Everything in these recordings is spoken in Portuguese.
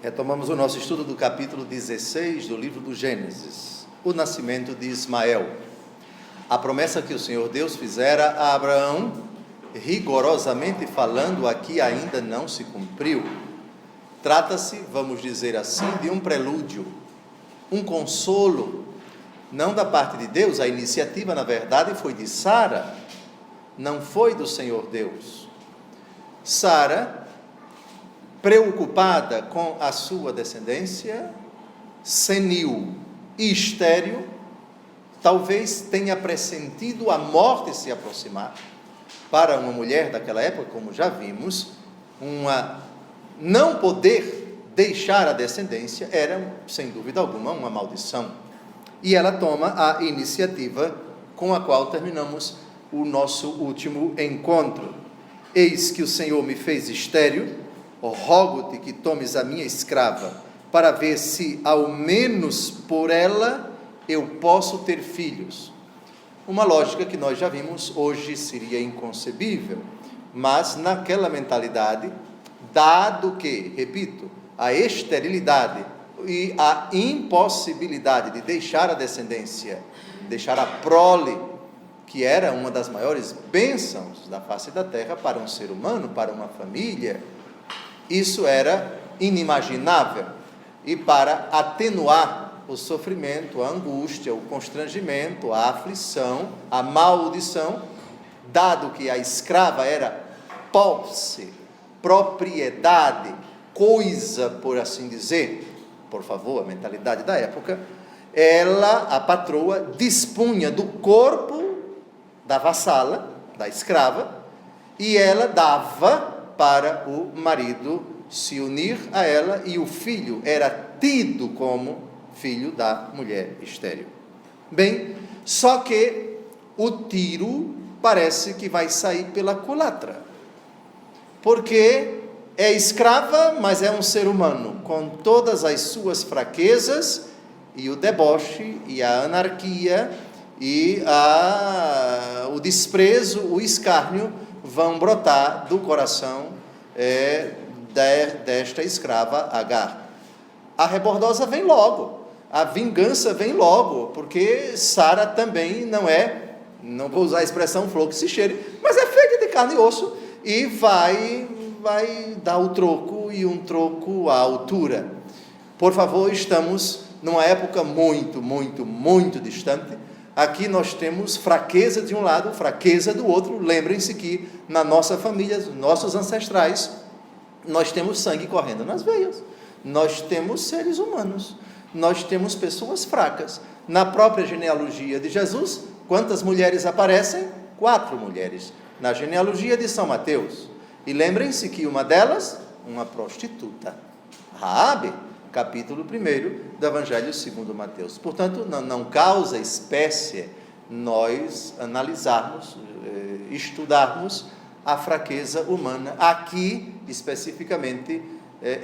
Retomamos o nosso estudo do capítulo 16 do livro do Gênesis, o nascimento de Ismael. A promessa que o Senhor Deus fizera a Abraão, rigorosamente falando, aqui ainda não se cumpriu. Trata-se, vamos dizer assim, de um prelúdio, um consolo, não da parte de Deus. A iniciativa, na verdade, foi de Sara, não foi do Senhor Deus. Sara, preocupada com a sua descendência, senil e estéril, talvez tenha pressentido a morte se aproximar. Para uma mulher daquela época, como já vimos, não poder deixar a descendência era, sem dúvida alguma, uma maldição. E ela toma a iniciativa com a qual terminamos o nosso último encontro. Eis que o Senhor me fez estéril, rogo-te que tomes a minha escrava, para ver se ao menos por ela eu posso ter filhos. Uma lógica que nós já vimos hoje seria inconcebível, mas naquela mentalidade, dado que, repito, a esterilidade e a impossibilidade de deixar a descendência, deixar a prole, que era uma das maiores bênçãos da face da terra para um ser humano, para uma família, isso era inimaginável. E para atenuar o sofrimento, a angústia, o constrangimento, a aflição, a maldição, dado que a escrava era posse, propriedade, coisa, por assim dizer, por favor, a mentalidade da época, ela, a patroa, dispunha do corpo da vassala, da escrava, e ela dava para o marido se unir a ela, e o filho era tido como filho da mulher estéril. Bem, só que o tiro parece que vai sair pela culatra, porque é escrava, mas é um ser humano, com todas as suas fraquezas, e o deboche, e a anarquia, e o desprezo, o escárnio, vão brotar do coração desta escrava Agar. A rebordosa vem logo, a vingança vem logo, porque Sara também não vou usar a expressão flor que se cheire, mas é feita de carne e osso, e vai dar o troco, e um troco à altura. Por favor, estamos numa época muito, muito, muito distante. Aqui nós temos fraqueza de um lado, fraqueza do outro. Lembrem-se que na nossa família, nossos ancestrais, nós temos sangue correndo nas veias, nós temos seres humanos, nós temos pessoas fracas. Na própria genealogia de Jesus, quantas mulheres aparecem? 4 mulheres, na genealogia de São Mateus. E lembrem-se que uma delas, uma prostituta, Raabe, capítulo 1 do Evangelho segundo Mateus. Portanto, não causa espécie nós analisarmos, estudarmos a fraqueza humana, aqui especificamente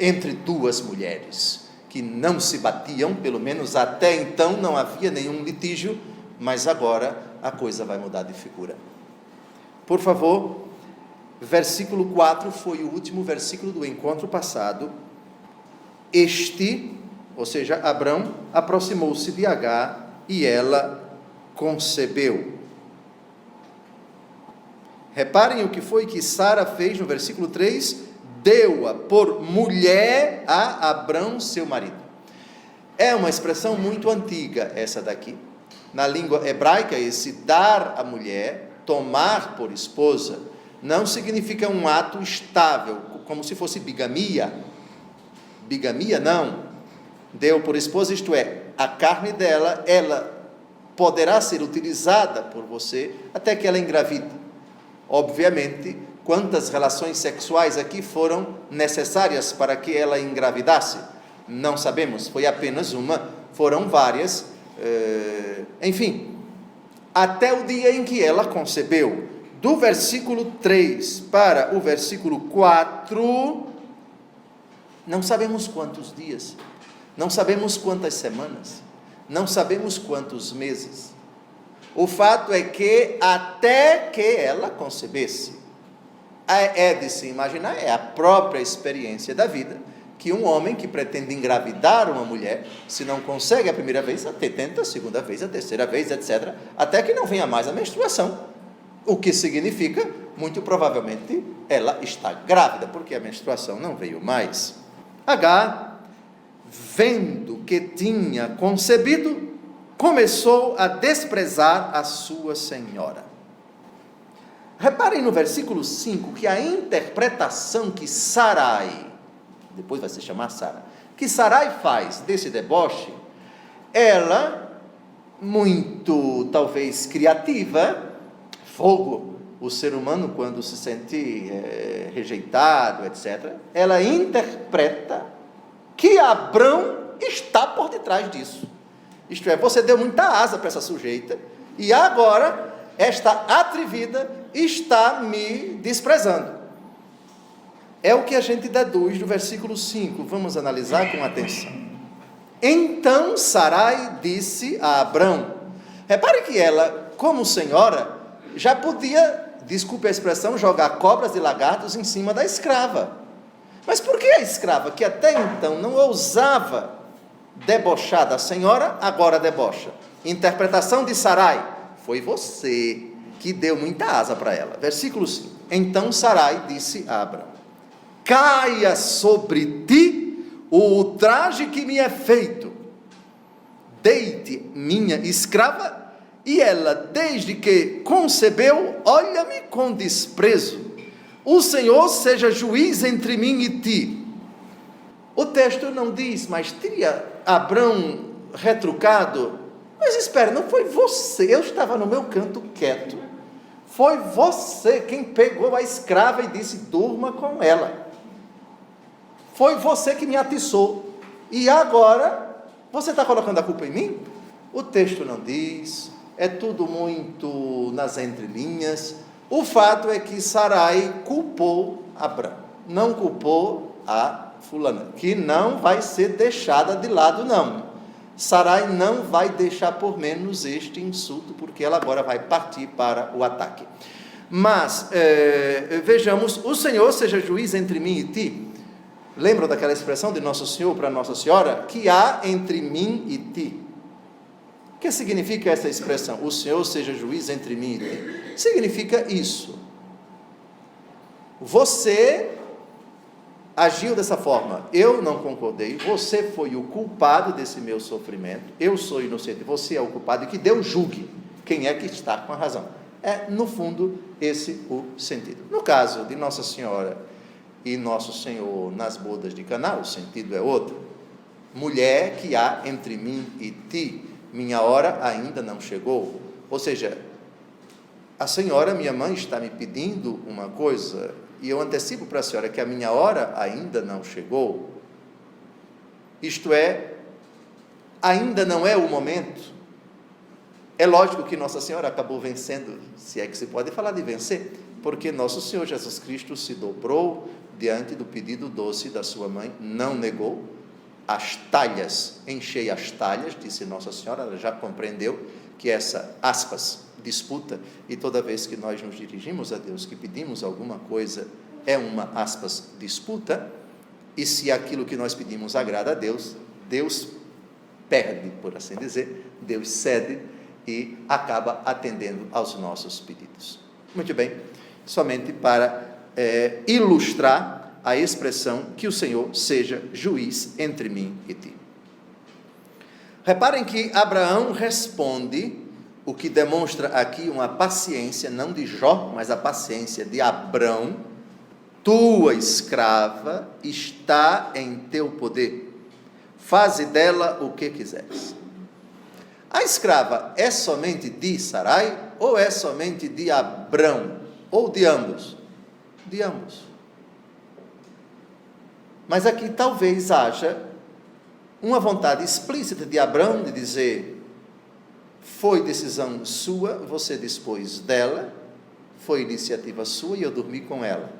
entre 2 mulheres, que não se batiam, pelo menos até então não havia nenhum litígio, mas agora a coisa vai mudar de figura. Por favor, versículo 4 foi o último versículo do encontro passado. Ou seja, Abrão, aproximou-se de Agar e ela concebeu. Reparem o que foi que Sara fez no versículo 3, deu-a por mulher a Abrão, seu marido. É uma expressão muito antiga essa daqui. Na língua hebraica, esse dar a mulher, tomar por esposa, não significa um ato estável, como se fosse bigamia. Bigamia não, deu por esposa, isto é, a carne dela, ela poderá ser utilizada por você até que ela engravide. Obviamente, quantas relações sexuais aqui foram necessárias para que ela engravidasse? Não sabemos, foi apenas uma, foram várias, enfim, até o dia em que ela concebeu. Do versículo 3 para o versículo 4, não sabemos quantos dias, não sabemos quantas semanas, não sabemos quantos meses. O fato é que até que ela concebesse, é de se imaginar, é a própria experiência da vida, que um homem que pretende engravidar uma mulher, se não consegue a primeira vez, tenta a segunda vez, a terceira vez, etc., até que não venha mais a menstruação. O que significa, muito provavelmente, ela está grávida, porque a menstruação não veio mais. Agar, vendo que tinha concebido, começou a desprezar a sua senhora. Reparem no versículo 5 que a interpretação que Sarai, depois vai se chamar Sara, que Sarai faz desse deboche, ela, muito talvez criativa, fogo, o ser humano quando se sente rejeitado, etc., ela interpreta que Abrão está por detrás disso. Isto é, você deu muita asa para essa sujeita, e agora esta atrevida está me desprezando. É o que a gente deduz do versículo 5, vamos analisar com atenção. Então Sarai disse a Abrão, repare que ela, como senhora, já podia, desculpe a expressão, jogar cobras e lagartos em cima da escrava. Mas por que a escrava, que até então não ousava debochar da senhora, agora debocha? Interpretação de Sarai, foi você que deu muita asa para ela. Versículo 5, então Sarai disse a Abrão, caia sobre ti o ultraje que me é feito, deite minha escrava, e ela, desde que concebeu, olha-me com desprezo. O Senhor seja juiz entre mim e ti. O texto não diz, mas teria Abrão retrucado, mas espera, não foi você, eu estava no meu canto quieto, foi você quem pegou a escrava e disse, durma com ela. Foi você que me atiçou, e agora você está colocando a culpa em mim? O texto não diz, é tudo muito nas entrelinhas. O fato é que Sarai culpou Abrão, não culpou a fulana, que não vai ser deixada de lado não. Sarai não vai deixar por menos este insulto, porque ela agora vai partir para o ataque. Mas, vejamos, o Senhor seja juiz entre mim e ti. Lembram daquela expressão de Nosso Senhor para Nossa Senhora? Que há entre mim e ti. O que significa essa expressão? O Senhor seja juiz entre mim e ti. Significa isso. Você agiu dessa forma, eu não concordei, você foi o culpado desse meu sofrimento, eu sou inocente, você é o culpado, e que Deus julgue quem é que está com a razão. É, no fundo, esse o sentido. No caso de Nossa Senhora e Nosso Senhor nas bodas de Caná, o sentido é outro. Mulher que há entre mim e ti, minha hora ainda não chegou. Ou seja, a senhora, minha mãe, está me pedindo uma coisa, e eu antecipo para a senhora que a minha hora ainda não chegou. Isto é, ainda não é o momento. É lógico que Nossa Senhora acabou vencendo, se é que se pode falar de vencer, porque Nosso Senhor Jesus Cristo se dobrou diante do pedido doce da sua mãe, não negou. As talhas, enchei as talhas, disse Nossa Senhora, ela já compreendeu que essa, aspas, disputa, e toda vez que nós nos dirigimos a Deus, que pedimos alguma coisa, é uma, aspas, disputa, e se aquilo que nós pedimos agrada a Deus, Deus perde, por assim dizer, Deus cede e acaba atendendo aos nossos pedidos. Muito bem, somente para ilustrar a expressão que o Senhor seja juiz entre mim e ti. Reparem que Abraão responde, o que demonstra aqui uma paciência, não de Jó, mas a paciência de Abrão: tua escrava está em teu poder, faze dela o que quiseres. A escrava é somente de Sarai, ou é somente de Abrão, ou de ambos? De ambos. Mas aqui talvez haja uma vontade explícita de Abrão de dizer: foi decisão sua, você dispôs dela, foi iniciativa sua e eu dormi com ela.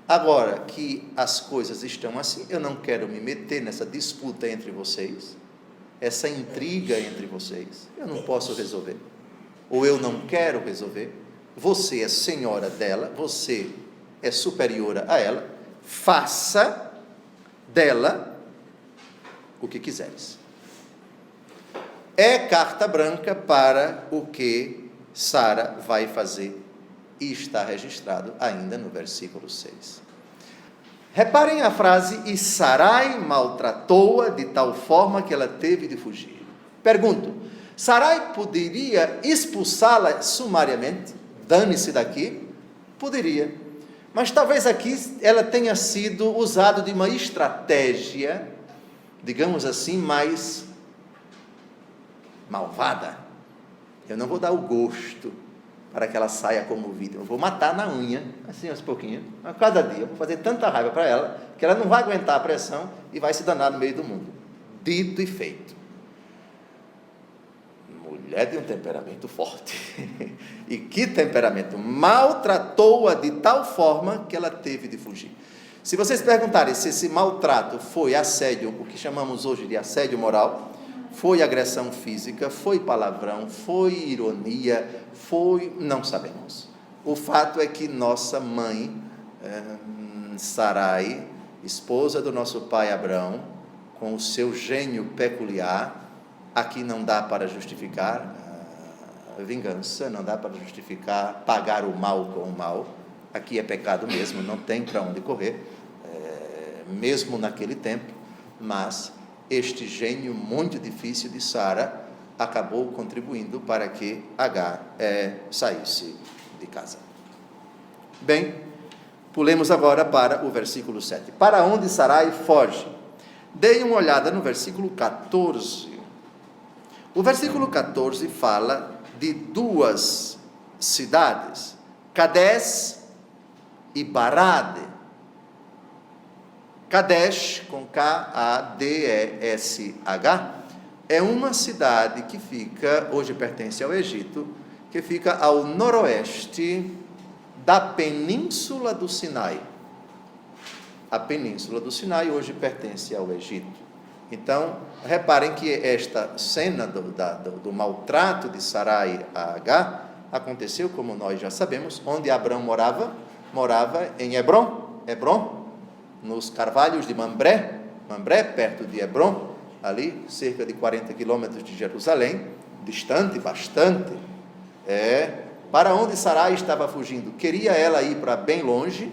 Agora que as coisas estão assim, eu não quero me meter nessa disputa entre vocês, essa intriga entre vocês, eu não posso resolver, ou eu não quero resolver. Você é senhora dela, você é superior a ela, faça dela o que quiseres. É carta branca para o que Sara vai fazer, e está registrado ainda no versículo 6. Reparem a frase: e Sarai maltratou-a de tal forma que ela teve de fugir. Pergunto: Sarai poderia expulsá-la sumariamente? Dane-se daqui? Poderia. Mas talvez aqui ela tenha sido usada de uma estratégia, digamos assim, mais malvada. Eu não vou dar o gosto para que ela saia comovida. Eu vou matar na unha, assim aos pouquinhos, a cada dia. Eu vou fazer tanta raiva para ela, que ela não vai aguentar a pressão e vai se danar no meio do mundo. Dito e feito. Mulher de um temperamento forte. E que temperamento! Maltratou-a de tal forma que ela teve de fugir. Se vocês perguntarem se esse maltrato foi assédio, o que chamamos hoje de assédio moral, foi agressão física, foi palavrão, foi ironia, não sabemos. O fato é que nossa mãe, Sarai, esposa do nosso pai Abrão, com o seu gênio peculiar, aqui não dá para justificar a vingança, não dá para justificar pagar o mal com o mal, aqui é pecado mesmo, não tem para onde correr, mesmo naquele tempo, mas este gênio muito difícil de Sara acabou contribuindo para que Agar saísse de casa. Bem, pulemos agora para o versículo 7. Para onde Sarai foge? Deem uma olhada no versículo 14. O versículo 14 fala de duas cidades, Cades e Barade. Kadesh, com K-A-D-E-S-H, é uma cidade que fica, hoje pertence ao Egito, que fica ao noroeste da Península do Sinai. A Península do Sinai hoje pertence ao Egito. Então, reparem que esta cena do maltrato de Sarai a Agar aconteceu, como nós já sabemos, onde Abrão morava em Hebron, nos carvalhos de Mambré, perto de Hebron, ali, cerca de 40 quilômetros de Jerusalém, distante bastante. Para onde Sarai estava fugindo? Queria ela ir para bem longe?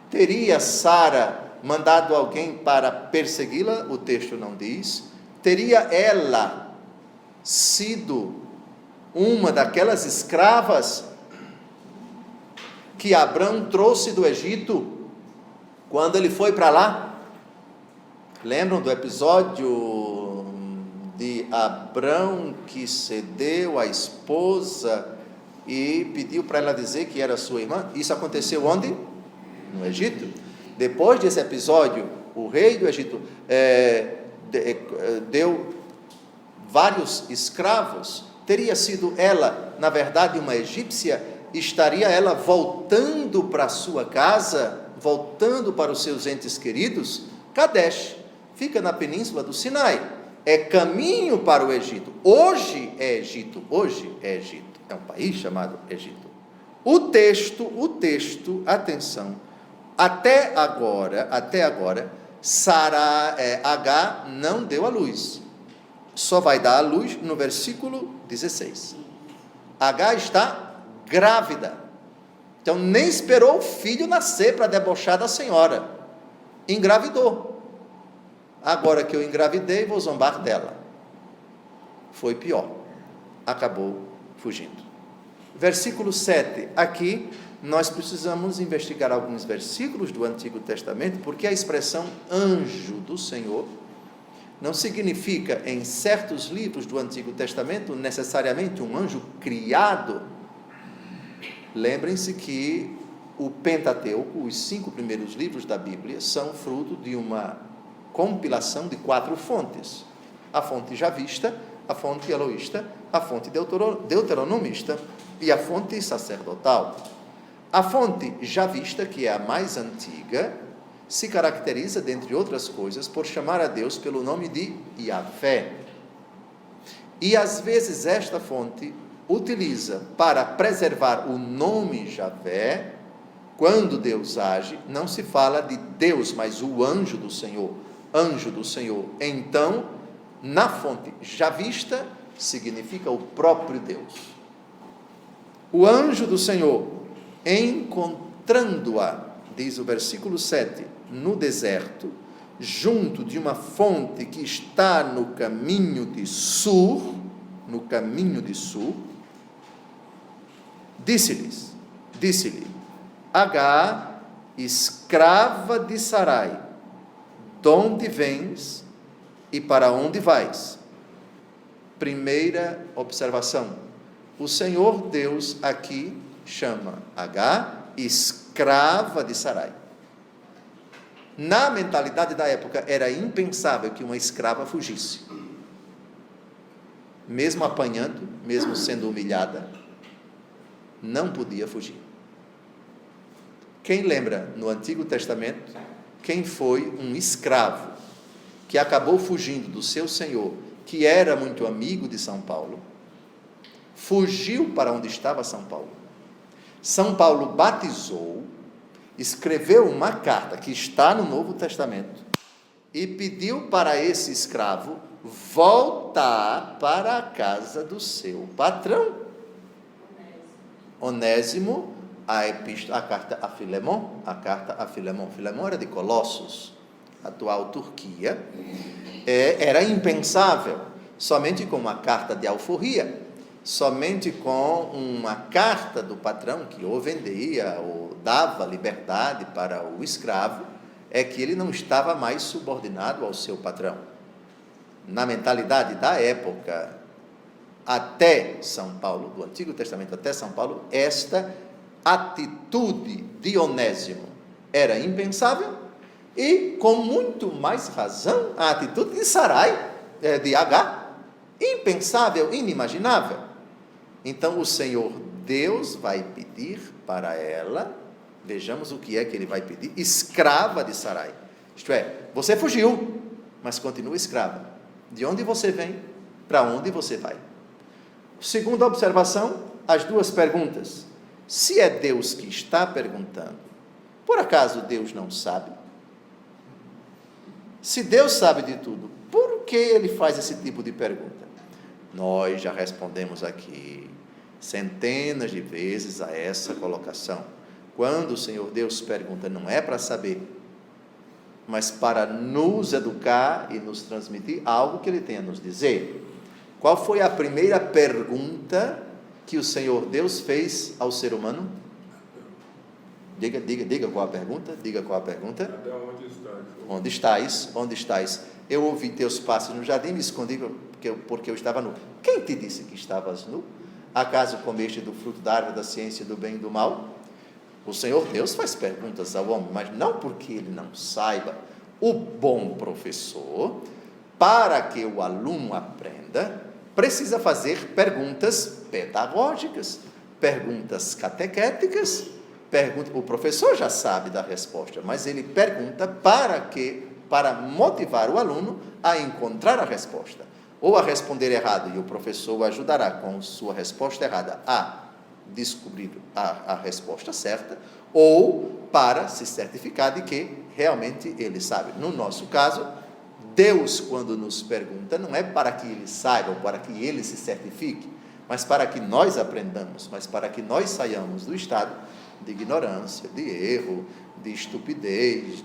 Teria Sara mandado alguém para persegui-la? O texto não diz. Teria ela sido uma daquelas escravas que Abrão trouxe do Egito quando ele foi para lá? Lembram do episódio de Abrão que cedeu a esposa e pediu para ela dizer que era sua irmã? Isso aconteceu onde? No Egito. Depois desse episódio, o rei do Egito deu vários escravos. Teria sido ela, na verdade, uma egípcia? Estaria ela voltando para sua casa, voltando para os seus entes queridos? Kadesh fica na península do Sinai, é caminho para o Egito. Hoje é Egito, é um país chamado Egito. O texto, atenção, até agora, Agar não deu à luz, só vai dar à luz no versículo 16. Agar está grávida, então nem esperou o filho nascer para debochar da senhora, engravidou. Agora que eu engravidei, vou zombar dela. Foi pior, acabou fugindo. Versículo 7, aqui nós precisamos investigar alguns versículos do Antigo Testamento, porque a expressão anjo do Senhor não significa, em certos livros do Antigo Testamento, necessariamente um anjo criado. Lembrem-se que o Pentateuco, os 5 primeiros livros da Bíblia, são fruto de uma compilação de 4 fontes: a fonte javista, a fonte eloísta, a fonte deuteronomista e a fonte sacerdotal. A fonte javista, que é a mais antiga, se caracteriza, dentre outras coisas, por chamar a Deus pelo nome de Yahvé. E às vezes esta fonte utiliza para preservar o nome Javé. Quando Deus age, não se fala de Deus, mas o anjo do Senhor. anjo do Senhor. Então, na fonte já vista, significa o próprio Deus. O anjo do Senhor, encontrando-a, diz o versículo 7, no deserto, junto de uma fonte que está no caminho de Sur, disse-lhe, Agar, escrava de Sarai, de onde vens e para onde vais? Primeira observação, o Senhor Deus aqui chama Agar escrava de Sarai. Na mentalidade da época era impensável que uma escrava fugisse, mesmo apanhando, mesmo sendo humilhada, não podia fugir. Quem lembra no Antigo Testamento quem foi um escravo que acabou fugindo do seu senhor, que era muito amigo de São Paulo, fugiu para onde estava São Paulo. São Paulo batizou, escreveu uma carta que está no Novo Testamento e pediu para esse escravo voltar para a casa do seu patrão. Onésimo, a carta a Filemon. Filemon era de Colossos, atual Turquia. Era impensável, somente com uma carta de alforria, somente com uma carta do patrão que ou vendia ou dava liberdade para o escravo, é que ele não estava mais subordinado ao seu patrão. Na mentalidade da época, até São Paulo, do Antigo Testamento até São Paulo, esta atitude de Onésimo era impensável, e com muito mais razão a atitude de Sarai, de Agar, impensável, inimaginável. Então o Senhor Deus vai pedir para ela, vejamos o que é que ele vai pedir, escrava de Sarai, isto é, você fugiu, mas continua escrava. De onde você vem, para onde você vai? Segunda observação, as duas perguntas. Se é Deus que está perguntando, por acaso Deus não sabe? Se Deus sabe de tudo, por que ele faz esse tipo de pergunta? Nós já respondemos aqui centenas de vezes a essa colocação. Quando o Senhor Deus pergunta, não é para saber, mas para nos educar e nos transmitir algo que ele tem a nos dizer. Qual foi a primeira pergunta que o Senhor Deus fez ao ser humano? Diga qual a pergunta. Diga qual a pergunta. Onde estás? Onde estás? Eu ouvi teus passos no jardim, me escondi porque eu estava nu. Quem te disse que estavas nu? Acaso comeste do fruto da árvore da ciência do bem e do mal? O Senhor Deus faz perguntas ao homem, mas não porque ele não saiba. O bom professor, para que o aluno aprenda, precisa fazer perguntas pedagógicas, perguntas catequéticas. O professor já sabe da resposta, mas ele pergunta para motivar o aluno a encontrar a resposta, ou a responder errado, e o professor o ajudará com sua resposta errada a descobrir a resposta certa, ou para se certificar de que realmente ele sabe. No nosso caso, Deus, quando nos pergunta, não é para que ele saiba, ou para que ele se certifique, mas para que nós aprendamos, mas para que nós saiamos do estado de ignorância, de erro, de estupidez,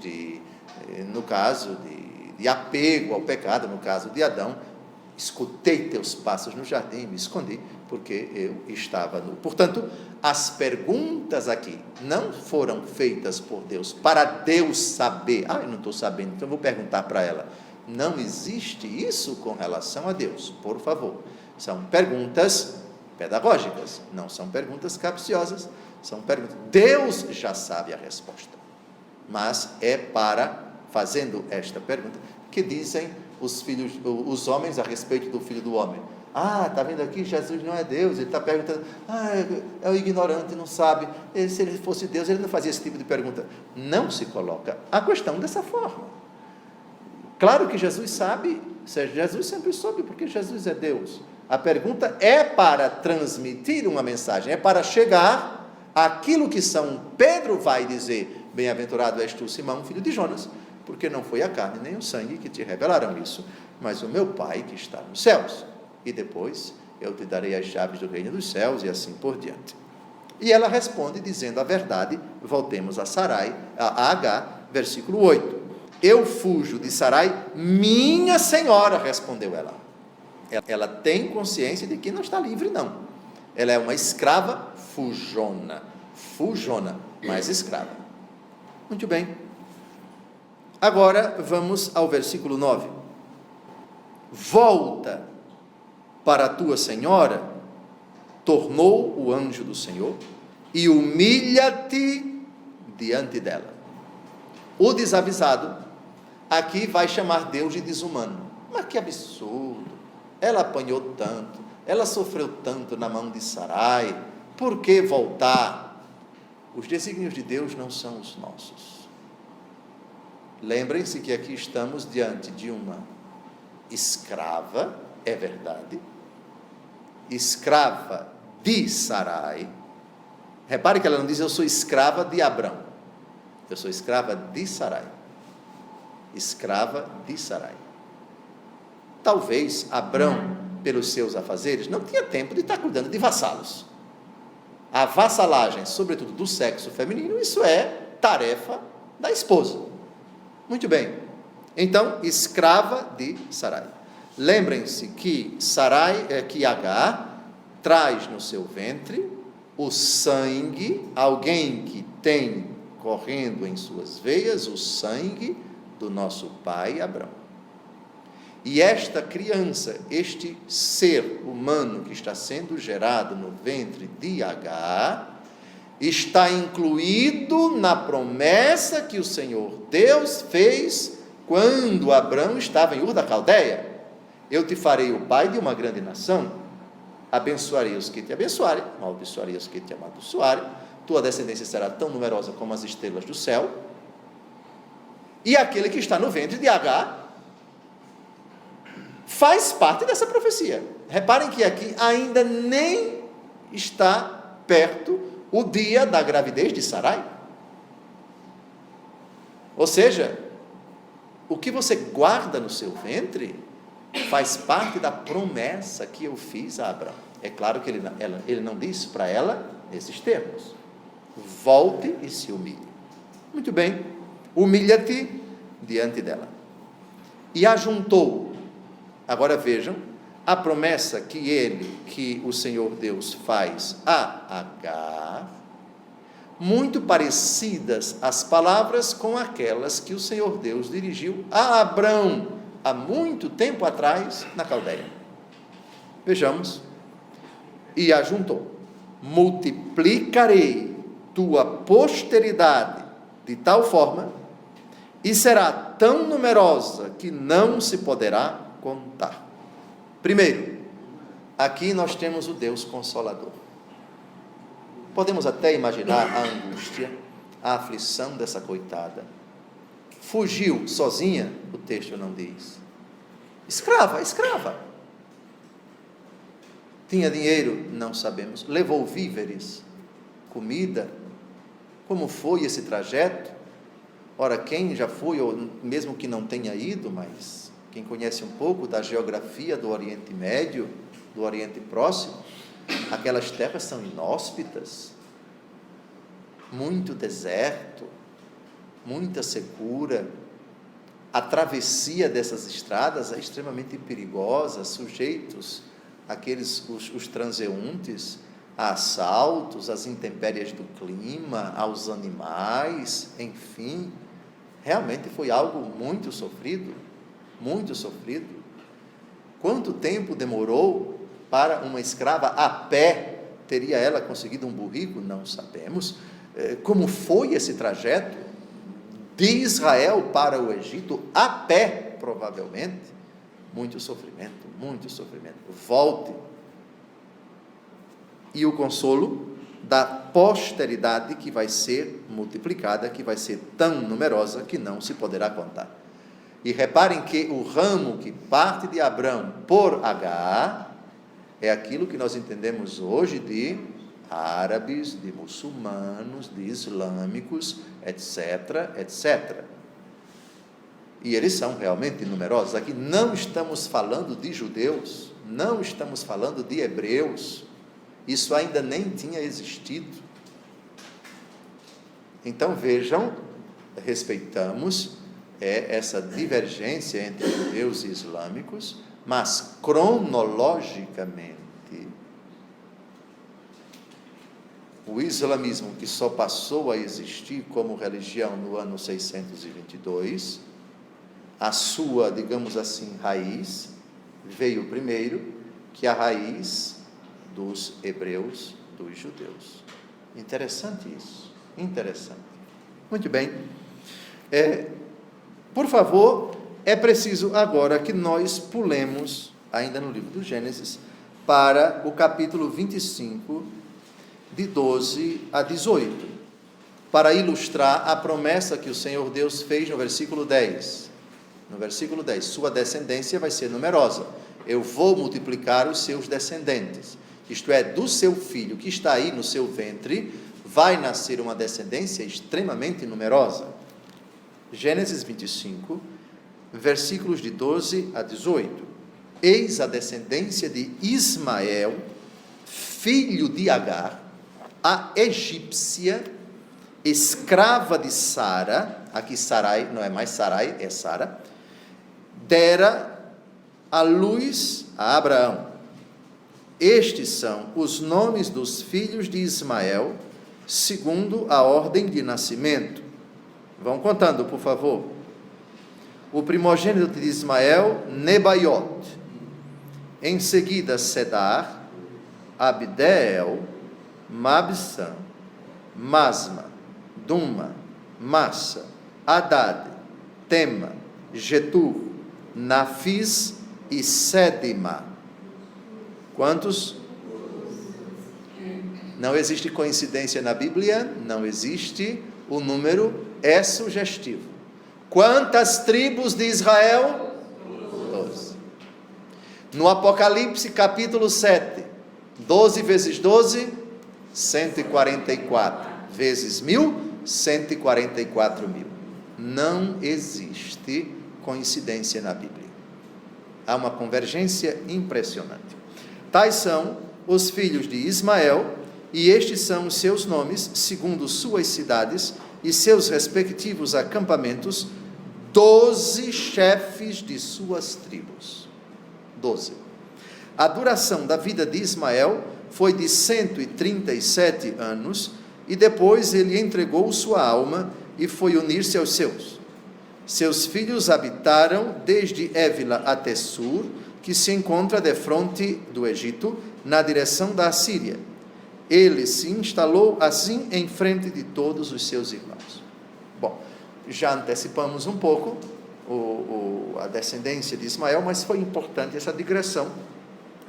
no caso de apego ao pecado, no caso de Adão. Escutei teus passos no jardim, me escondi, porque eu estava nu. Portanto, as perguntas aqui não foram feitas por Deus, para Deus saber. Eu não estou sabendo, então eu vou perguntar para ela. Não existe isso com relação a Deus, por favor. São perguntas pedagógicas, não são perguntas capciosas, são perguntas. Deus já sabe a resposta, mas é fazendo esta pergunta, que dizem os homens a respeito do Filho do Homem. Está vendo aqui, Jesus não é Deus, ele está perguntando, é o ignorante, não sabe, se ele fosse Deus, ele não fazia esse tipo de pergunta. Não se coloca a questão dessa forma. Claro que Jesus sabe, Jesus sempre soube, porque Jesus é Deus. A pergunta é para transmitir uma mensagem, é para chegar àquilo que São Pedro vai dizer, bem-aventurado és tu, Simão, filho de Jonas, porque não foi a carne nem o sangue que te revelaram isso, mas o meu Pai que está nos céus. E depois eu te darei as chaves do reino dos céus, e assim por diante. E ela responde dizendo a verdade. Voltemos a Sarai, a Agar, versículo 8. Eu fujo de Sarai, minha senhora, respondeu ela. Ela tem consciência de que não está livre, não. Ela é uma escrava fujona, mas escrava. Muito bem. Agora vamos ao versículo 9. Volta para a tua senhora, tornou o anjo do Senhor, e humilha-te diante dela. O desavisado aqui vai chamar Deus de desumano. Mas que absurdo! Ela apanhou tanto, ela sofreu tanto na mão de Sarai, por que voltar? Os desígnios de Deus não são os nossos. Lembrem-se que aqui estamos diante de uma escrava, é verdade, escrava de Sarai. Repare que ela não diz eu sou escrava de Abrão, eu sou escrava de Sarai. Escrava de Sarai. Talvez Abrão, pelos seus afazeres, não tinha tempo de estar cuidando de vassalos. A vassalagem, sobretudo do sexo feminino, isso é tarefa da esposa. Muito bem. Então, escrava de Sarai. Lembrem-se que que Agar traz no seu ventre o sangue, alguém que tem correndo em suas veias o sangue do nosso pai Abrão. E esta criança, este ser humano que está sendo gerado no ventre de Agar, está incluído na promessa que o Senhor Deus fez quando Abrão estava em Ur da Caldeia. Eu te farei o pai de uma grande nação, abençoarei os que te abençoarem, amaldiçoarei os que te amaldiçoarem, tua descendência será tão numerosa como as estrelas do céu. E aquele que está no ventre de Agar faz parte dessa profecia. Reparem que aqui ainda nem está perto o dia da gravidez de Sarai. Ou seja, o que você guarda no seu ventre faz parte da promessa que eu fiz a Abraão. É claro que ele não disse para ela nesses termos. Volte e se humilhe. Muito bem, humilha-te diante dela. E ajuntou. Agora vejam, a promessa que o Senhor Deus faz a Agar, muito parecidas as palavras com aquelas que o Senhor Deus dirigiu a Abrão, há muito tempo atrás, na Caldeia. Vejamos. E ajuntou: multiplicarei tua posteridade de tal forma, e será tão numerosa que não se poderá contar. Primeiro, aqui nós temos o Deus Consolador. Podemos até imaginar a angústia, a aflição dessa coitada. Fugiu sozinha, o texto não diz. Escrava. Tinha dinheiro? Não sabemos. Levou víveres, comida. Como foi esse trajeto? Ora, quem já foi, ou mesmo que não tenha ido, mas quem conhece um pouco da geografia do Oriente Médio, do Oriente Próximo, aquelas terras são inóspitas, muito deserto, muita secura. A travessia dessas estradas é extremamente perigosa, sujeitos os transeuntes a assaltos, às intempéries do clima, aos animais, enfim. Realmente foi algo muito sofrido, muito sofrido. Quanto tempo demorou para uma escrava a pé? Teria ela conseguido um burrico? Não sabemos. Como foi esse trajeto de Israel para o Egito, a pé, provavelmente? Muito sofrimento, muito sofrimento. Volte. E o consolo da posteridade que vai ser multiplicada, que vai ser tão numerosa que não se poderá contar. E reparem que o ramo que parte de Abrão por Agar é aquilo que nós entendemos hoje de árabes, de muçulmanos, de islâmicos, etc, etc. E eles são realmente numerosos. Aqui não estamos falando de judeus, não estamos falando de hebreus. Isso ainda nem tinha existido. Então vejam, respeitamos essa divergência entre judeus e islâmicos, mas cronologicamente, o islamismo, que só passou a existir como religião no ano 622, a sua, digamos assim, raiz, veio primeiro que a raiz dos hebreus, dos judeus. Interessante isso, interessante. Muito bem. Por favor, é preciso agora que nós pulemos, ainda no livro do Gênesis, para o capítulo 25, de 12 a 18, para ilustrar a promessa que o Senhor Deus fez no versículo 10. No versículo 10, sua descendência vai ser numerosa. Eu vou multiplicar os seus descendentes. Isto é, do seu filho que está aí no seu ventre, vai nascer uma descendência extremamente numerosa. Gênesis 25, versículos de 12 a 18. Eis a descendência de Ismael, filho de Agar, a egípcia, escrava de Sara, aqui Sarai, não é mais Sarai, é Sara, dera a luz a Abraão. Estes são os nomes dos filhos de Ismael, segundo a ordem de nascimento. Vão contando, por favor. O primogênito de Ismael, Nebaiot. Em seguida, Sedar, Abdeel, Mabsam, Masma, Duma, Massa, Hadad, Tema, Getur, Nafis e Sedima. Quantos? Não existe coincidência na Bíblia, não existe, o número é sugestivo. Quantas tribos de Israel? 12. No Apocalipse, capítulo 7, 12 vezes 12, 144. Vezes 1000, 144.000. Não existe coincidência na Bíblia. Há uma convergência impressionante. Tais são os filhos de Ismael, e estes são os seus nomes, segundo suas cidades e seus respectivos acampamentos, 12 chefes de suas tribos. 12. A duração da vida de Ismael foi de 137 anos, e depois ele entregou sua alma e foi unir-se aos seus. Seus filhos habitaram desde Évila até Sur, que se encontra defronte do Egito, na direção da Assíria. Ele se instalou assim em frente de todos os seus irmãos. Bom, já antecipamos um pouco a descendência de Ismael, mas foi importante essa digressão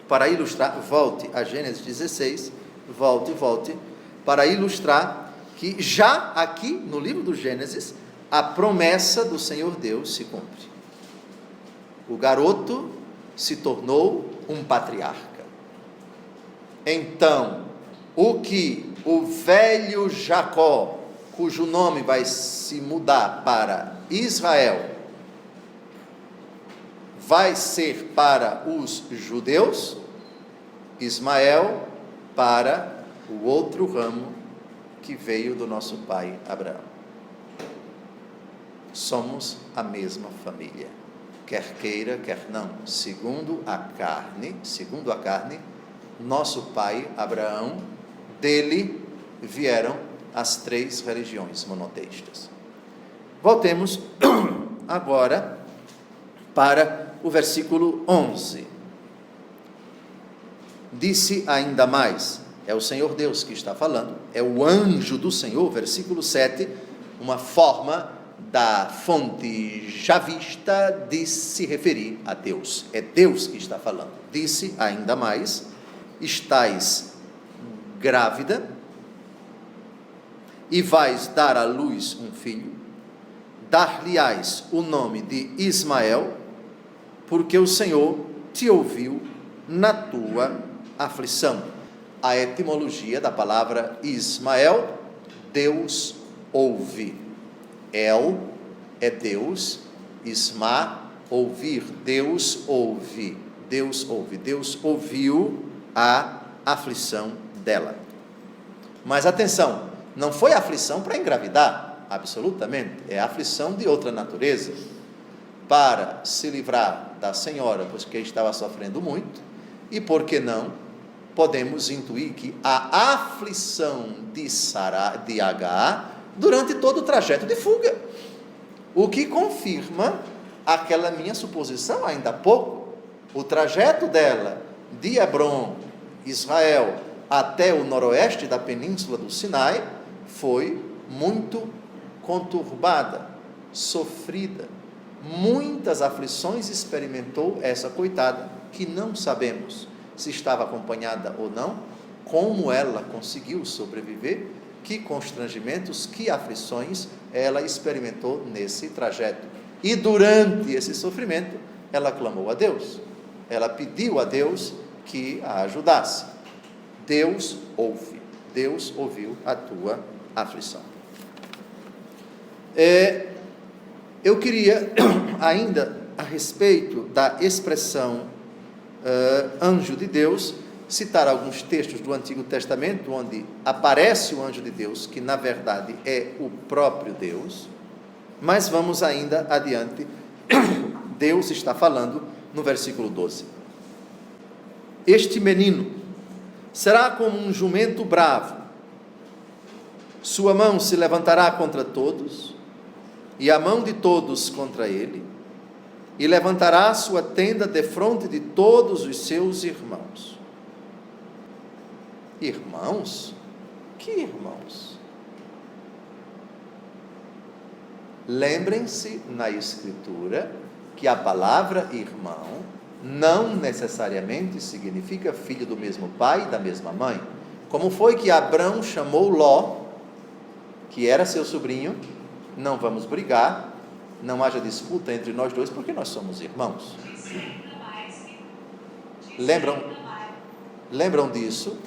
para ilustrar. Volte a Gênesis 16, volte, para ilustrar que já aqui no livro do Gênesis, a promessa do Senhor Deus se cumpre. O garoto se tornou um patriarca. Então, o que o velho Jacó, cujo nome vai se mudar para Israel, vai ser para os judeus, Ismael para o outro ramo que veio do nosso pai Abraão. Somos a mesma família, quer queira, quer não. Segundo a carne, nosso pai Abraão, dele vieram as 3 religiões monoteístas. Voltemos agora para o versículo 11. Disse ainda mais, é o Senhor Deus que está falando, é o anjo do Senhor, versículo 7, uma forma da fonte javista de se referir a Deus. É Deus que está falando. Disse ainda mais, estais grávida e vais dar à luz um filho, dar-lhe-ás o nome de Ismael, porque o Senhor te ouviu na tua aflição. A etimologia da palavra Ismael, Deus ouve. El é Deus, Isma, ouvir, Deus ouve. Deus ouve. Deus ouviu a aflição dela. Mas atenção, não foi aflição para engravidar, absolutamente. É aflição de outra natureza. Para se livrar da senhora, pois que estava sofrendo muito, e por que não, podemos intuir que a aflição de Agar durante todo o trajeto de fuga, o que confirma aquela minha suposição ainda há pouco. O trajeto dela de Hebrom, Israel, até o noroeste da península do Sinai foi muito conturbada, sofrida. Muitas aflições experimentou essa coitada, que não sabemos se estava acompanhada ou não, como ela conseguiu sobreviver, que constrangimentos, que aflições ela experimentou nesse trajeto. E durante esse sofrimento, ela clamou a Deus, ela pediu a Deus que a ajudasse. Deus ouve, Deus ouviu a tua aflição. Eu queria ainda, a respeito da expressão anjo de Deus, citar alguns textos do Antigo Testamento, onde aparece o anjo de Deus, que na verdade é o próprio Deus, mas vamos ainda adiante. Deus está falando no versículo 12. Este menino será como um jumento bravo, sua mão se levantará contra todos, e a mão de todos contra ele, e levantará sua tenda defronte de todos os seus irmãos. Irmãos? Que irmãos? Lembrem-se na Escritura que a palavra irmão não necessariamente significa filho do mesmo pai e da mesma mãe. Como foi que Abrão chamou Ló, que era seu sobrinho? Não vamos brigar, não haja disputa entre nós dois, porque nós somos irmãos. Lembram disso?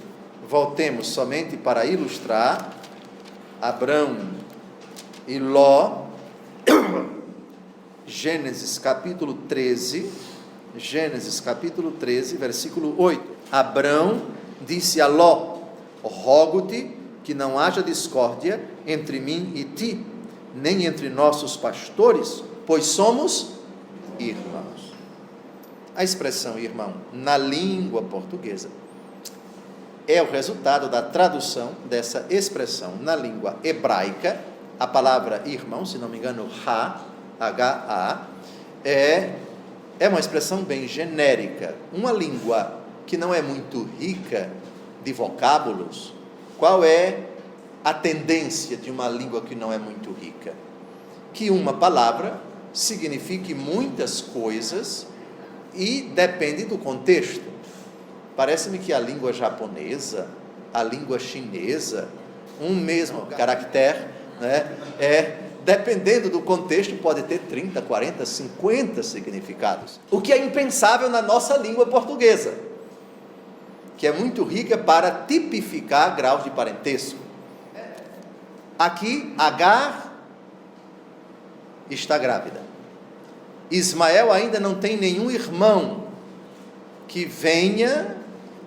Voltemos somente para ilustrar Abrão e Ló. Gênesis capítulo 13, versículo 8. Abrão disse a Ló: rogo-te que não haja discórdia entre mim e ti, nem entre nossos pastores, pois somos irmãos. A expressão irmão, na língua portuguesa, é o resultado da tradução dessa expressão na língua hebraica. A palavra irmão, se não me engano, H-A, é uma expressão bem genérica. Uma língua que não é muito rica de vocábulos, qual é a tendência de uma língua que não é muito rica? Que uma palavra signifique muitas coisas e depende do contexto. Parece-me que a língua japonesa, a língua chinesa, um mesmo caractere, dependendo do contexto, pode ter 30, 40, 50 significados. O que é impensável na nossa língua portuguesa, que é muito rica para tipificar graus de parentesco. Aqui, Agar está grávida. Ismael ainda não tem nenhum irmão que venha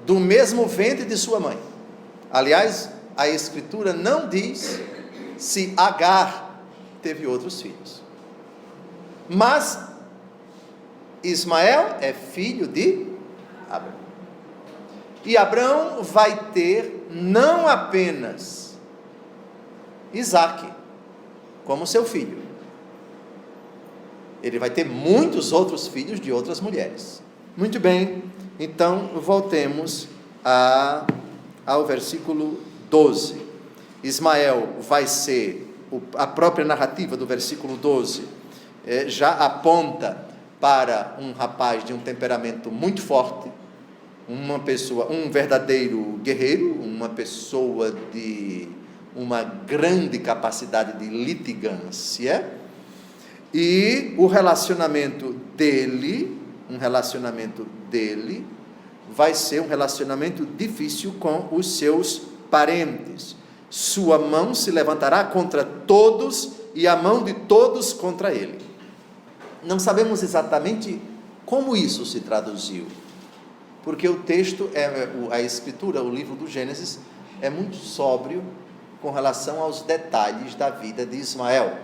do mesmo ventre de sua mãe. Aliás, a Escritura não diz se Agar teve outros filhos. Mas Ismael é filho de Abraão. E Abraão vai ter não apenas Isaque como seu filho, ele vai ter muitos outros filhos de outras mulheres. Muito bem, então voltemos ao versículo 12. Ismael vai ser, a própria narrativa do versículo 12 já aponta para um rapaz de um temperamento muito forte, uma pessoa, um verdadeiro guerreiro, uma pessoa de uma grande capacidade de litigância, e o relacionamento dele vai ser um relacionamento difícil com os seus parentes. Sua mão se levantará contra todos e a mão de todos contra ele. Não sabemos exatamente como isso se traduziu, porque o texto, a escritura, o livro do Gênesis, é muito sóbrio com relação aos detalhes da vida de Ismael.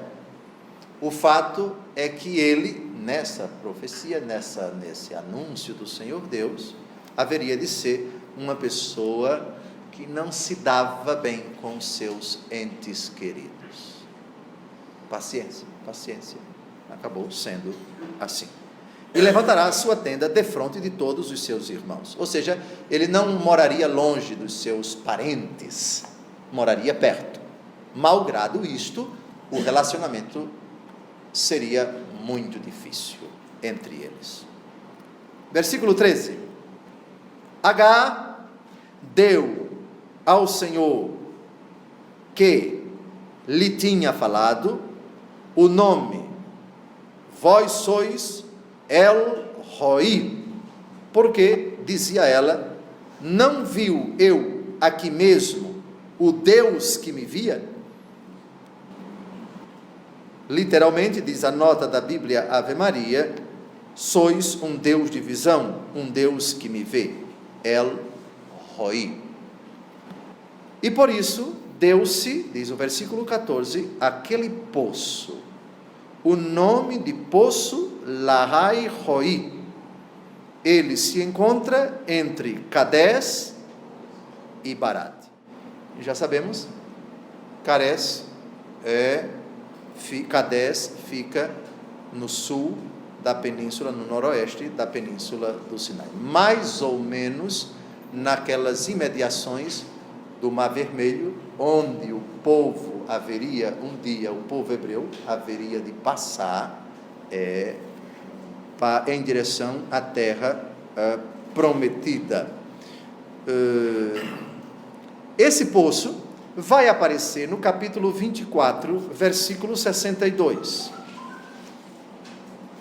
O fato é que ele, nessa profecia, nesse anúncio do Senhor Deus, haveria de ser uma pessoa que não se dava bem com seus entes queridos. Paciência, acabou sendo assim. E levantará a sua tenda defronte de todos os seus irmãos. Ou seja, ele não moraria longe dos seus parentes, moraria perto. Malgrado isto, o relacionamento seria muito difícil entre eles. Versículo 13. Agar deu ao Senhor que lhe tinha falado o nome: vós sois El Roi, porque, dizia ela, não viu eu aqui mesmo o Deus que me via? Literalmente, diz a nota da Bíblia Ave Maria, sois um Deus de visão, um Deus que me vê, El Roi. E por isso, deu-se, diz o versículo 14, aquele poço, o nome de poço Lahai Roi. Ele se encontra entre Cades e Barat. Já sabemos, Cades fica no sul da península, no noroeste da península do Sinai, mais ou menos naquelas imediações do Mar Vermelho, onde o povo haveria um dia, o povo hebreu haveria de passar em direção à terra prometida. Esse poço vai aparecer no capítulo 24, versículo 62.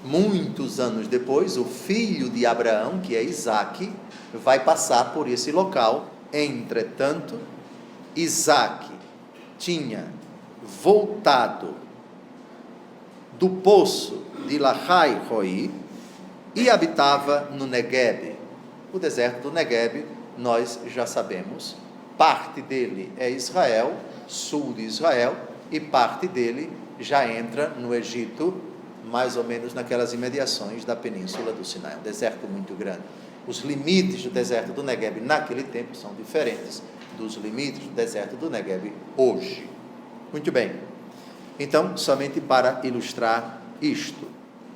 Muitos anos depois, o filho de Abraão, que é Isaque, vai passar por esse local. Entretanto, Isaque tinha voltado do poço de Lahai Roi e habitava no Negueb. O deserto do Negueb, nós já sabemos, parte dele é Israel, sul de Israel, e parte dele já entra no Egito, mais ou menos naquelas imediações da península do Sinai. Um deserto muito grande. Os limites do deserto do Negueb naquele tempo são diferentes dos limites do deserto do Negueb hoje. Muito bem. Então, somente para ilustrar isto.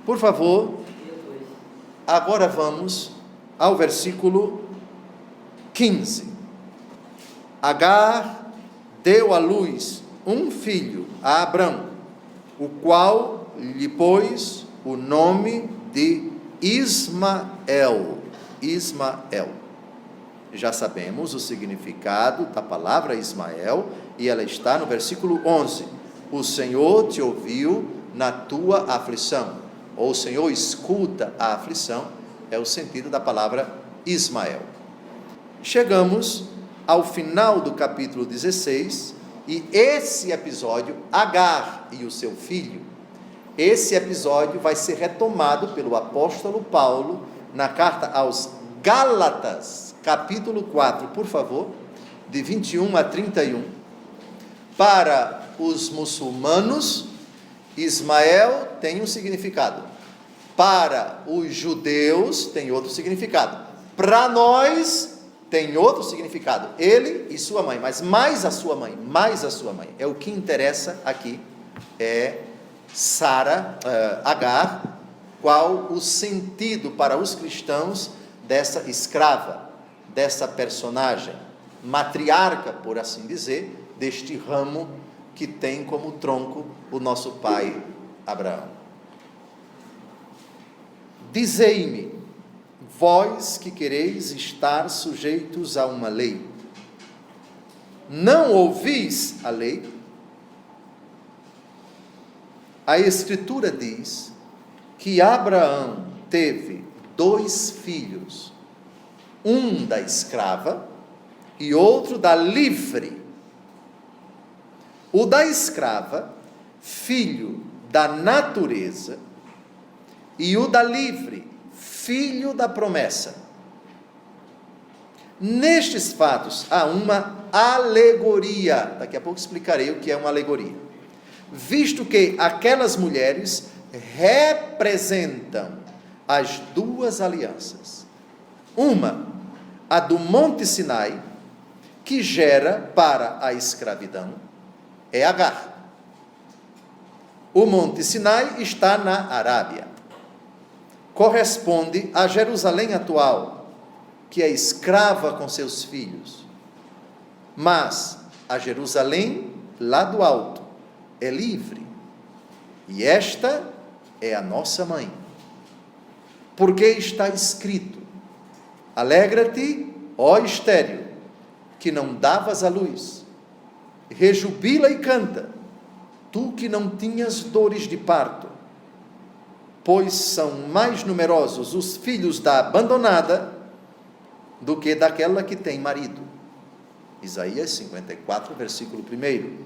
Por favor, agora vamos ao versículo 15. Agar deu à luz um filho a Abrão, o qual lhe pôs o nome de Ismael. Ismael. Já sabemos o significado da palavra Ismael, e ela está no versículo 11. O Senhor te ouviu na tua aflição, ou o Senhor escuta a aflição, é o sentido da palavra Ismael. Chegamos ao final do capítulo 16, e esse episódio, Agar e o seu filho, esse episódio vai ser retomado pelo apóstolo Paulo na carta aos Gálatas, capítulo 4, por favor, de 21 a 31. Para os muçulmanos, Ismael tem um significado. Para os judeus, tem outro significado. Para nós, tem outro significado. Ele e sua mãe, mas mais a sua mãe. É o que interessa aqui, é Agar. Qual o sentido para os cristãos dessa escrava, dessa personagem, matriarca, por assim dizer, deste ramo que tem como tronco o nosso pai Abraão. Dizei-me, vós que quereis estar sujeitos a uma lei, não ouvis a lei? A Escritura diz que Abraão teve 2 filhos, um da escrava e outro da livre. O da escrava, filho da natureza, e o da livre, filho da promessa. Nestes fatos há uma alegoria. Daqui a pouco explicarei o que é uma alegoria. Visto que aquelas mulheres representam as duas alianças. Uma, a do Monte Sinai, que gera para a escravidão, é Agar. O Monte Sinai está na Arábia. Corresponde a Jerusalém atual, que é escrava com seus filhos. Mas a Jerusalém, lá do alto, é livre. E esta é a nossa mãe. Porque está escrito: alegra-te, ó estéril, que não davas à luz. Rejubila e canta, tu que não tinhas dores de parto. Pois são mais numerosos os filhos da abandonada do que daquela que tem marido. Isaías 54, versículo 1.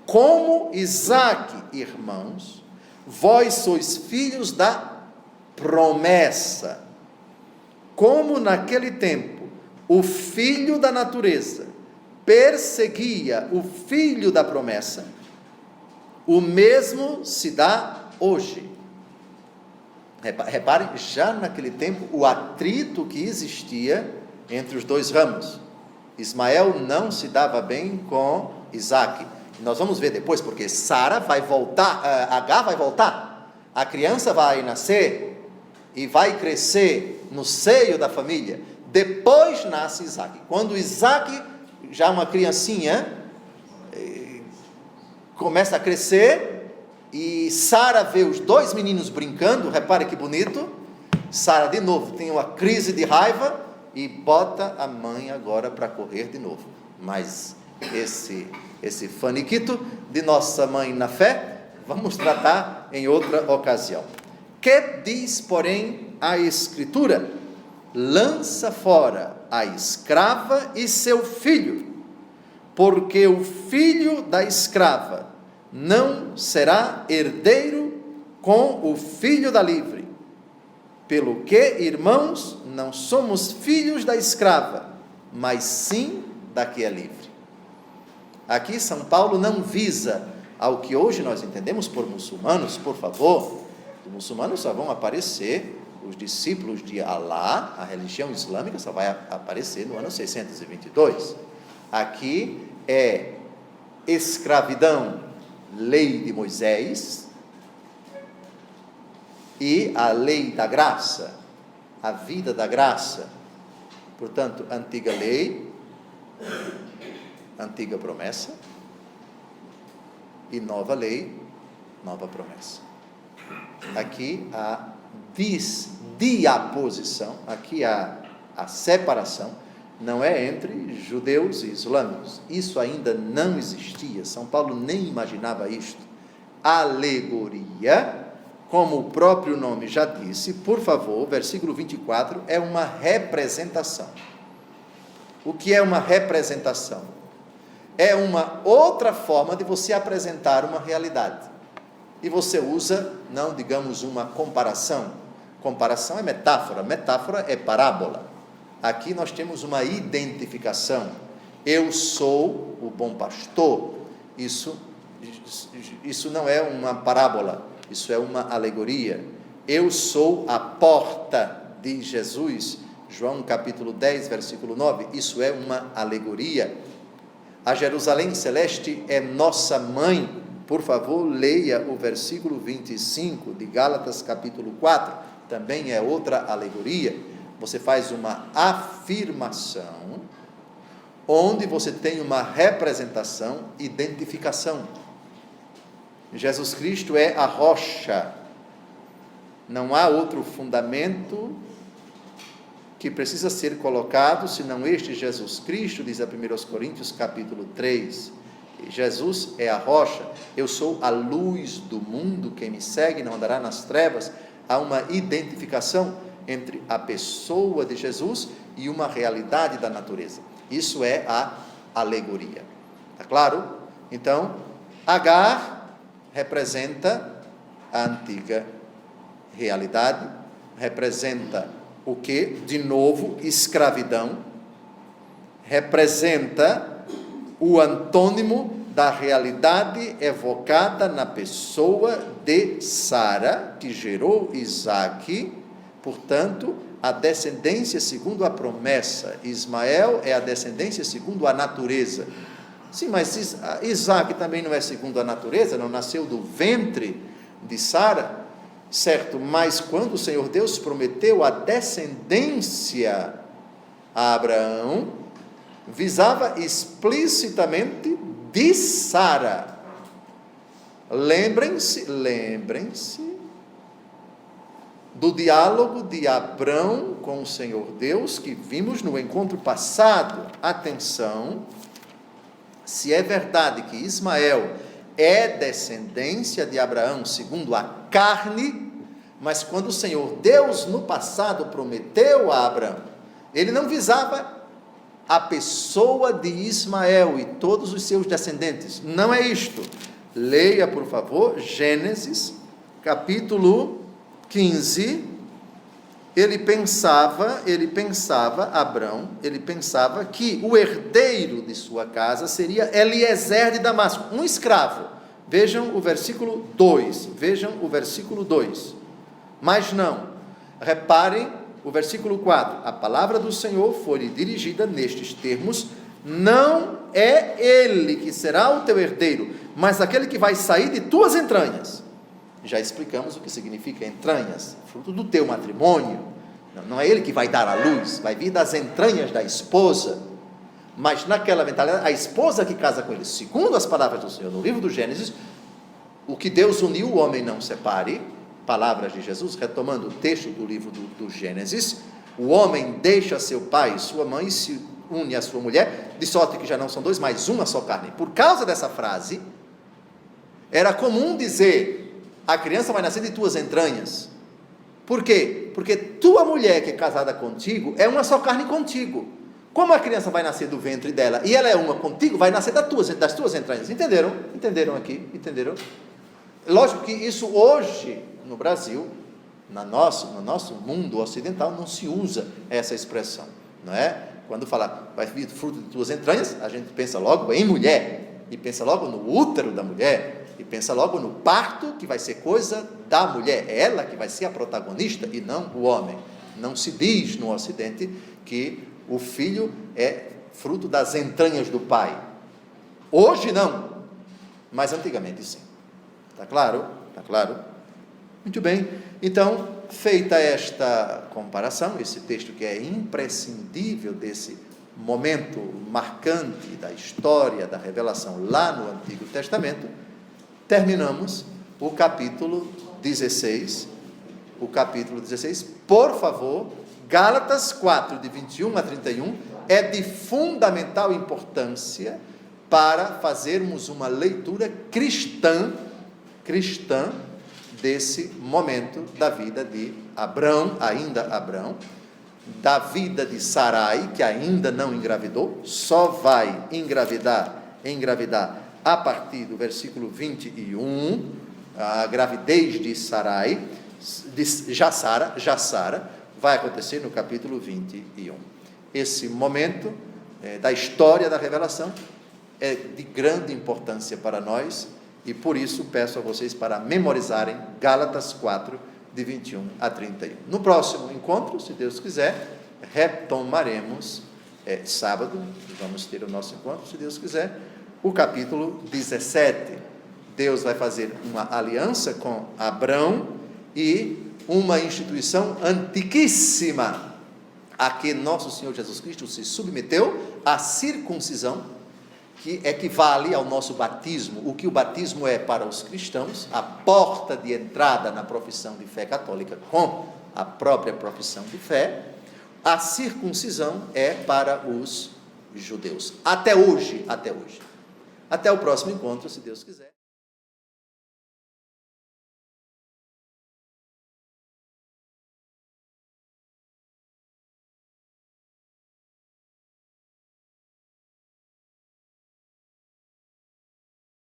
Como Isaque, irmãos, vós sois filhos da promessa. Como naquele tempo o filho da natureza perseguia o filho da promessa, o mesmo se dá hoje. Reparem, já naquele tempo, o atrito que existia entre os dois ramos. Ismael não se dava bem com Isaque. Nós vamos ver depois, porque Sara vai voltar, Agar vai voltar, a criança vai nascer e vai crescer no seio da família. Depois nasce Isaque. Quando Isaque, já uma criancinha, começa a crescer, e Sara vê os dois meninos brincando, repare que bonito. Sara de novo tem uma crise de raiva e bota a mãe agora para correr de novo. Mas esse faniquito de nossa mãe na fé, vamos tratar em outra ocasião. Que diz, porém, a Escritura? Lança fora a escrava e seu filho, porque o filho da escrava não será herdeiro com o filho da livre. Pelo que, irmãos, não somos filhos da escrava, mas sim da que é livre. Aqui São Paulo não visa ao que hoje nós entendemos por muçulmanos, por favor. Os muçulmanos só vão aparecer, os discípulos de Alá, a religião islâmica só vai aparecer no ano 622. Aqui é escravidão, lei de Moisés, e a lei da graça, a vida da graça. Portanto, antiga lei, antiga promessa, e nova lei, nova promessa. Aqui a diaposição, aqui a separação, não é entre judeus e islâmicos. Isso ainda não existia. São Paulo nem imaginava isto. Alegoria, como o próprio nome já disse, por favor, versículo 24, é uma representação. O que é uma representação? É uma outra forma de você apresentar uma realidade. E você usa, não digamos uma comparação. Comparação é metáfora, metáfora é parábola. Aqui nós temos uma identificação. Eu sou o bom pastor. Isso não é uma parábola, isso é uma alegoria. Eu sou a porta de Jesus. João capítulo 10, versículo 9. Isso é uma alegoria. A Jerusalém celeste é nossa mãe. Por favor, leia o versículo 25 de Gálatas capítulo 4. Também é outra alegoria. Você faz uma afirmação, onde você tem uma representação, identificação. Jesus Cristo é a rocha. Não há outro fundamento que precisa ser colocado, senão este Jesus Cristo, diz a 1 Coríntios capítulo 3. Jesus é a rocha. Eu sou a luz do mundo, quem me segue não andará nas trevas. Há uma identificação entre a pessoa de Jesus e uma realidade da natureza. Isso é a alegoria. Está claro? Então, Agar representa a antiga realidade, representa o que? De novo, escravidão, representa o antônimo da realidade evocada na pessoa de Sara, que gerou Isaque. Portanto, a descendência segundo a promessa. Ismael é a descendência segundo a natureza. Sim, mas Isaque também não é segundo a natureza, não nasceu do ventre de Sara, certo? Mas quando o Senhor Deus prometeu a descendência a Abraão, visava explicitamente de Sara. Lembrem-se do diálogo de Abrão com o Senhor Deus, que vimos no encontro passado. Atenção, se é verdade que Ismael é descendência de Abraão segundo a carne, mas quando o Senhor Deus no passado prometeu a Abraão, ele não visava a pessoa de Ismael e todos os seus descendentes. Não é isto. Leia, por favor, Gênesis, capítulo 15. Abrão pensava que o herdeiro de sua casa seria Eliezer de Damasco, um escravo. Vejam o versículo 2. Mas não. Reparem o versículo 4. A palavra do Senhor foi-lhe dirigida nestes termos: não é ele que será o teu herdeiro, mas aquele que vai sair de tuas entranhas. Já explicamos o que significa entranhas, fruto do teu matrimônio. Não é ele que vai dar à luz, vai vir das entranhas da esposa. Mas naquela mentalidade, a esposa que casa com ele, segundo as palavras do Senhor no livro do Gênesis, o que Deus uniu, o homem não separe. Palavras de Jesus, retomando o texto do livro do Gênesis: o homem deixa seu pai e sua mãe e se une à sua mulher, de sorte que já não são dois, mas uma só carne. Por causa dessa frase, era comum dizer: a criança vai nascer de tuas entranhas. Por quê? Porque tua mulher que é casada contigo é uma só carne contigo. Como a criança vai nascer do ventre dela e ela é uma contigo, vai nascer das tuas entranhas. Entenderam? Entenderam aqui? Entenderam? Lógico que isso hoje, no Brasil, no nosso mundo ocidental, não se usa essa expressão, não é? Quando fala, vai vir fruto de tuas entranhas, a gente pensa logo em mulher, e pensa logo no útero da mulher, e pensa logo no parto, que vai ser coisa da mulher, é ela que vai ser a protagonista e não o homem. Não se diz no Ocidente que o filho é fruto das entranhas do pai. Hoje não, mas antigamente sim. Está claro? Está claro? Muito bem. Então, feita esta comparação, esse texto que é imprescindível desse momento marcante da história da revelação lá no Antigo Testamento, terminamos o capítulo 16. Por favor, Gálatas 4, de 21 a 31, é de fundamental importância para fazermos uma leitura cristã desse momento da vida de Abrão, da vida de Sarai, que ainda não engravidou, só vai engravidar a partir do versículo 21, a gravidez de Sarai, já Sara, vai acontecer no capítulo 21. Esse momento da história da revelação é de grande importância para nós, e por isso peço a vocês para memorizarem Gálatas 4, de 21 a 31. No próximo encontro, se Deus quiser, retomaremos, sábado, vamos ter o nosso encontro, se Deus quiser, o capítulo 17. Deus vai fazer uma aliança com Abrão e uma instituição antiquíssima, a que nosso Senhor Jesus Cristo se submeteu, a circuncisão, que equivale ao nosso batismo. O que o batismo é para os cristãos, a porta de entrada na profissão de fé católica com a própria profissão de fé, a circuncisão é para os judeus. Até hoje. Até o próximo encontro, se Deus quiser.